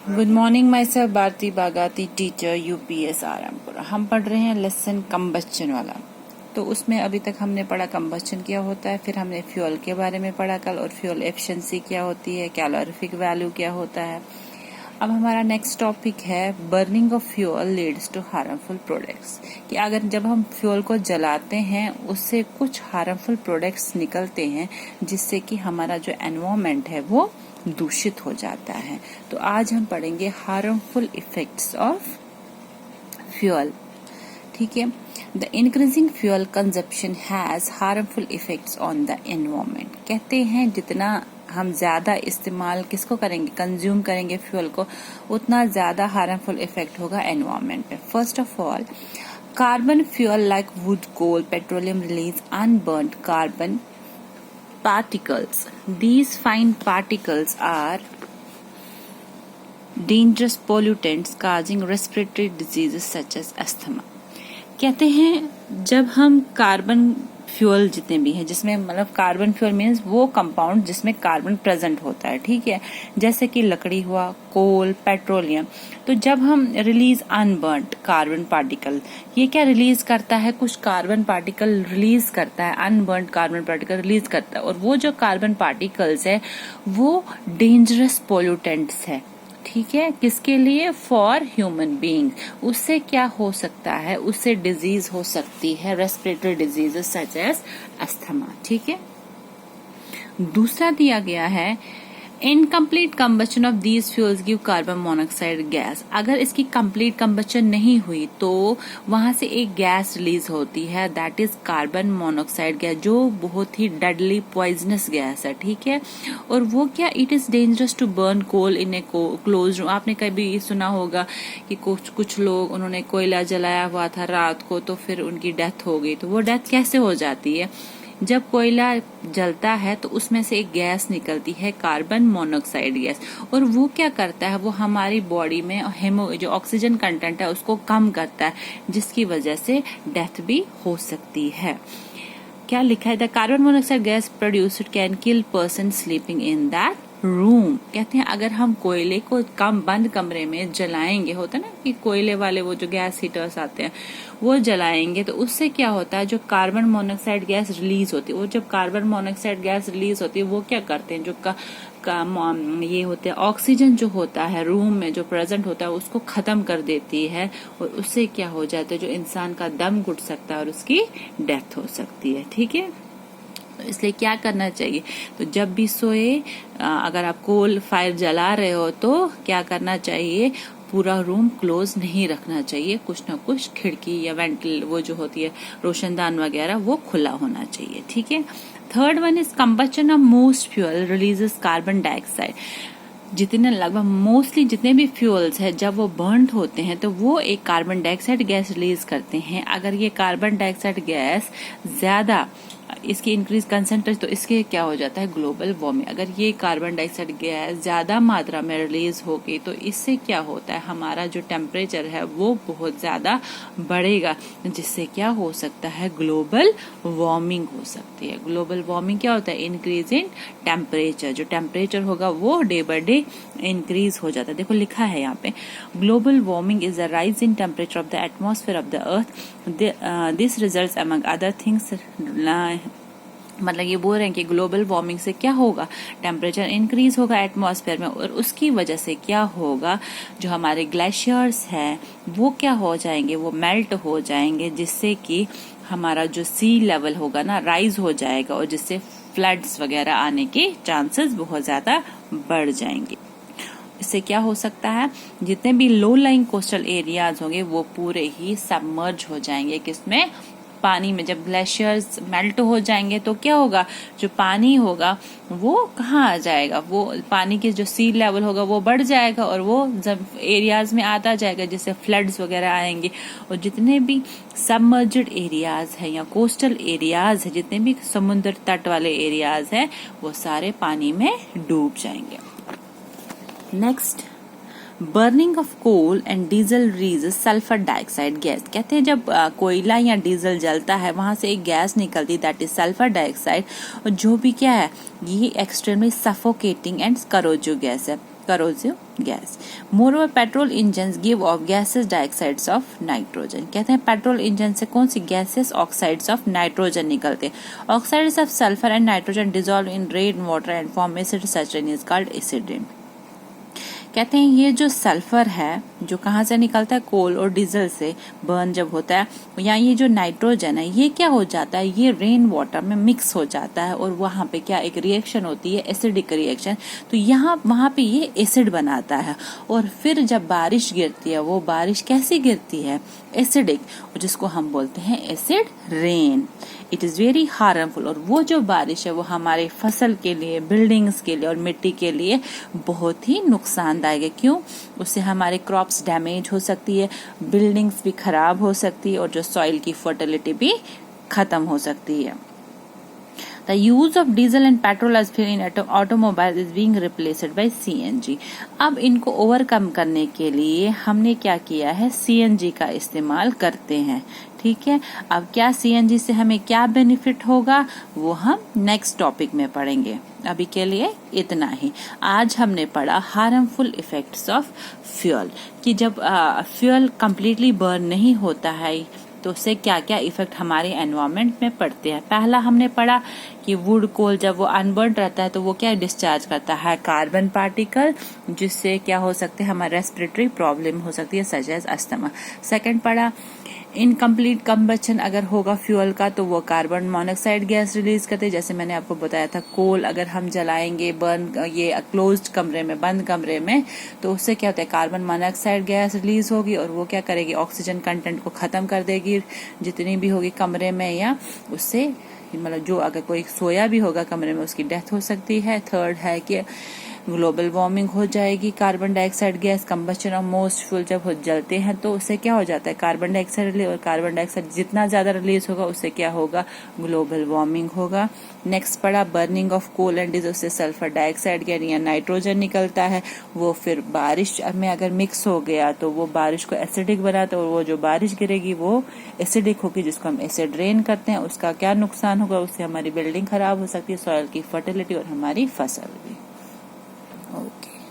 Good morning my sir Bharati Bagati teacher UPS Arampur. हम पढ़ रहे हैं लेसन कंबस्चन वाला। तो उसमें अभी तक हमने पढ़ा कंबस्चन क्या होता है, फिर हमने फ्यूल के बारे में पढ़ा कल, और फ्यूल एफिशिएंसी क्या होती है, कैलोरीफिक वैल्यू क्या होता है। अब हमारा नेक्स्ट टॉपिक है burning of fuel leads to harmful products, कि अगर जब हम फ्यूल को जलाते हैं उससे कुछ हार्मफुल प्रोडक्ट्स निकलते हैं जिससे कि हमारा जो एनवायरमेंट है वो दूषित हो जाता है। तो आज हम पढ़ेंगे हार्मफुल इफेक्ट्स ऑफ फ्यूल। ठीक है। The increasing fuel consumption has harmful effects on the environment. कहते हैं जितना हम ज्यादा इस्तेमाल किसको करेंगे, कंज्यूम करेंगे फ्यूल को, उतना ज्यादा हार्मफुल इफेक्ट होगा एनवायरमेंट पे। First of all, carbon fuel like wood, coal, petroleum release unburned carbon particles. These fine particles are dangerous pollutants causing respiratory diseases such as asthma. कहते हैं जब हम कार्बन फ्यूल जितने भी हैं, जिसमें मतलब कार्बन फ्यूल मीन्स वो कंपाउंड जिसमें कार्बन प्रेजेंट होता है, ठीक है, जैसे कि लकड़ी हुआ, कोल, पेट्रोलियम। तो जब हम रिलीज अनबर्न्ड कार्बन पार्टिकल, ये क्या रिलीज करता है, कुछ कार्बन पार्टिकल रिलीज करता है, अनबर्न्ड कार्बन पार्टिकल रिलीज करता है, और वो जो कार्बन पार्टिकल्स है वो डेंजरस पोल्यूटेंट्स है। ठीक है, किसके लिए, फॉर ह्यूमन बीइंग। उससे क्या हो सकता है, उससे डिजीज हो सकती है, respiratory diseases such as asthma. ठीक है। दूसरा दिया गया है incomplete combustion of these fuels give carbon monoxide gas. अगर इसकी कंप्लीट कंबस्चन नहीं हुई तो वहां से एक गैस रिलीज होती है, that is carbon monoxide gas, जो बहुत ही डेडली पॉइजनस गैस है। ठीक है। और वो क्या, it is dangerous to burn coal in a close room. आपने कभी सुना होगा कि कुछ लोग, उन्होंने कोयला जलाया हुआ था रात को, तो फिर उनकी डेथ हो गई। तो वो डेथ कैसे हो जाती है, जब कोयला जलता है तो उसमें से एक गैस निकलती है, कार्बन मोनोऑक्साइड गैस, और वो क्या करता है, वो हमारी बॉडी में जो ऑक्सीजन कंटेंट है उसको कम करता है, जिसकी वजह से डेथ भी हो सकती है। क्या लिखा है, the carbon monoxide gas produced can kill person sleeping in that room. कहते हैं अगर हम कोयले को कम बंद कमरे में जलाएंगे, होता है ना कि कोयले वाले वो जो गैस हीटर्स आते हैं वो जलाएंगे, तो उससे क्या होता है, जो कार्बन मोनोऑक्साइड गैस रिलीज होती है, वो जब कार्बन मोनोऑक्साइड गैस रिलीज होती है वो क्या करते हैं, जो ये होते हैं ऑक्सीजन जो होता है रूम में जो प्रेजेंट होता है उसको खत्म कर देती है, और उससे क्या हो जाता है, जो इंसान का दम घुट सकता है और उसकी डेथ हो सकती है। ठीक है। तो इसलिए क्या करना चाहिए, तो जब भी सोए, अगर आप कोल फायर जला रहे हो तो क्या करना चाहिए, पूरा रूम क्लोज नहीं रखना चाहिए, कुछ ना कुछ खिड़की या वेंटिल वो जो होती है रोशनदान वगैरह वो खुला होना चाहिए। ठीक है। Third one is combustion of most fuel releases carbon dioxide. जितने लगभग मोस्टली जितने भी फ्यूल्स है, जब वो बर्न होते हैं तो वो एक कार्बन डाइऑक्साइड गैस रिलीज करते हैं। अगर ये कार्बन डाइऑक्साइड गैस ज्यादा इसकी इंक्रीज कंसेंट्रेशन, तो इसके क्या हो जाता है, ग्लोबल वार्मिंग। अगर ये कार्बन डाइऑक्साइड गैस ज्यादा मात्रा में रिलीज हो गई तो इससे क्या होता है, हमारा जो टेम्परेचर है वो बहुत ज्यादा बढ़ेगा, जिससे क्या हो सकता है, ग्लोबल वार्मिंग हो सकती है। ग्लोबल वार्मिंग क्या होता है, इंक्रीज इन टेम्परेचर। जो टेम्परेचर होगा वो डे बाय डे इंक्रीज हो जाता है। देखो लिखा है यहाँ पे, global warming is a rise in temperature of the atmosphere of the earth. This results among other things, मतलब ये बोल रहे हैं कि ग्लोबल वार्मिंग से क्या होगा, टेम्परेचर इंक्रीज होगा एटमॉस्फेयर में, और उसकी वजह से क्या होगा, जो हमारे ग्लेशियर्स हैं वो क्या हो जाएंगे, वो मेल्ट हो जाएंगे, जिससे कि हमारा जो सी लेवल होगा ना राइज हो जाएगा, और जिससे फ्लड्स वगैरह आने के चांसेस बहुत ज्यादा बढ़ जाएंगे। इससे क्या हो सकता है, जितने भी लो लाइंग कोस्टल एरियाज होंगे वो पूरे ही सबमर्ज हो जाएंगे, किसमें, पानी में। जब ग्लेशियर्स मेल्ट हो जाएंगे तो क्या होगा, जो पानी होगा वो कहाँ आ जाएगा, वो पानी के जो सी लेवल होगा वो बढ़ जाएगा, और वो जब एरियाज में आता जाएगा, जिससे फ्लड्स वगैरह आएंगे, और जितने भी सबमर्ज्ड एरियाज है या कोस्टल एरियाज है, जितने भी समुद्र तट वाले एरियाज है, वो सारे पानी में डूब जाएंगे। Next, burning of coal and diesel releases sulphur dioxide gas. कहते हैं जब कोयला या डीजल जलता है वहां से एक गैस निकलती, दैट इज सल्फर डाइऑक्साइड, और जो भी क्या है, ये एक्सट्रीमली सफोकेटिंग एंड करोजिव गैस है। corrosive gas. Moreover, petrol engines give off gases dioxides of nitrogen. कहते हैं पेट्रोल इंजन से कौन सी गैसेस ऑक्साइड्स ऑफ नाइट्रोजन निकलते हैं. Oxides of sulphur and nitrogen dissolve in rain water and form acid. Such rain is called acid rain. कहते हैं ये जो सल्फर है जो कहाँ से निकलता है, कोल और डीजल से बर्न जब होता है, या ये जो नाइट्रोजन है ये क्या हो जाता है, ये रेन वाटर में मिक्स हो जाता है और वहाँ पे क्या एक रिएक्शन होती है, एसिडिक रिएक्शन. तो यहाँ वहाँ पे ये एसिड बनाता है और फिर जब बारिश गिरती है वो बारिश कैसी गिरती है, एसिडिक, जिसको हम बोलते हैं acid rain. It is very harmful. और वो जो बारिश है वो हमारे फसल के लिए, बिल्डिंग्स के लिए और मिट्टी के लिए बहुत ही नुकसानदायक है. क्यों? उससे हमारे क्रॉप्स डैमेज हो सकती है, बिल्डिंग्स भी खराब हो सकती है और जो सॉइल की फर्टिलिटी भी खत्म हो सकती है. The use of diesel and petrol as fuel in automobiles is being replaced by CNG. अब इनको ओवरकम करने के लिए हमने क्या किया है, CNG का इस्तेमाल करते हैं. ठीक है, अब क्या CNG से हमें क्या बेनिफिट होगा वो हम नेक्स्ट टॉपिक में पढ़ेंगे. अभी के लिए इतना ही. आज हमने पढ़ा हार्मफुल इफेक्ट्स ऑफ फ्यूल, कि जब फ्यूल कंप्लीटली बर्न नहीं होता है तो उससे क्या क्या इफेक्ट हमारे एनवायरनमेंट में पड़ते हैं. पहला हमने पढ़ा कि वुड कोल जब वो अनबर्न रहता है तो वो क्या डिस्चार्ज करता है, कार्बन पार्टिकल, जिससे क्या हो सकते हैं हमारे रेस्पिरेटरी प्रॉब्लम हो सकती है सच एज अस्थमा. सेकंड पढ़ा इनकम्प्लीट कंबशन अगर होगा फ्यूल का तो वो कार्बन मोनोऑक्साइड गैस रिलीज करते हैं. जैसे मैंने आपको बताया था कोल अगर हम जलाएंगे बर्न ये क्लोज्ड कमरे में, बंद कमरे में, तो उससे क्या होता है कार्बन मोनोऑक्साइड गैस रिलीज होगी और वो क्या करेगी, ऑक्सीजन कंटेंट को खत्म कर देगी जितनी भी होगी कमरे में, या उससे मतलब जो अगर कोई सोया भी होगा कमरे में उसकी डेथ हो सकती है. थर्ड है कि ग्लोबल वार्मिंग हो जाएगी. Carbon dioxide gas combustion of most fuel जब जलते हैं तो उससे क्या हो जाता है कार्बन डाइऑक्साइड रिलीज, और कार्बन डाइऑक्साइड जितना ज्यादा रिलीज होगा उससे क्या होगा, ग्लोबल वार्मिंग होगा. नेक्स्ट पढ़ा burning of coal and diesel से सल्फर डाइऑक्साइड या नाइट्रोजन निकलता है, वो फिर बारिश में अगर मिक्स हो गया तो वो बारिश को एसिडिक बनाता है और वो जो बारिश गिरेगी वो एसिडिक होगी जिसको हम एसिड रेन करते हैं. उसका क्या नुकसान होगा, उससे हमारी बिल्डिंग खराब हो सकती है, सॉइल की फर्टिलिटी और हमारी फसल भी.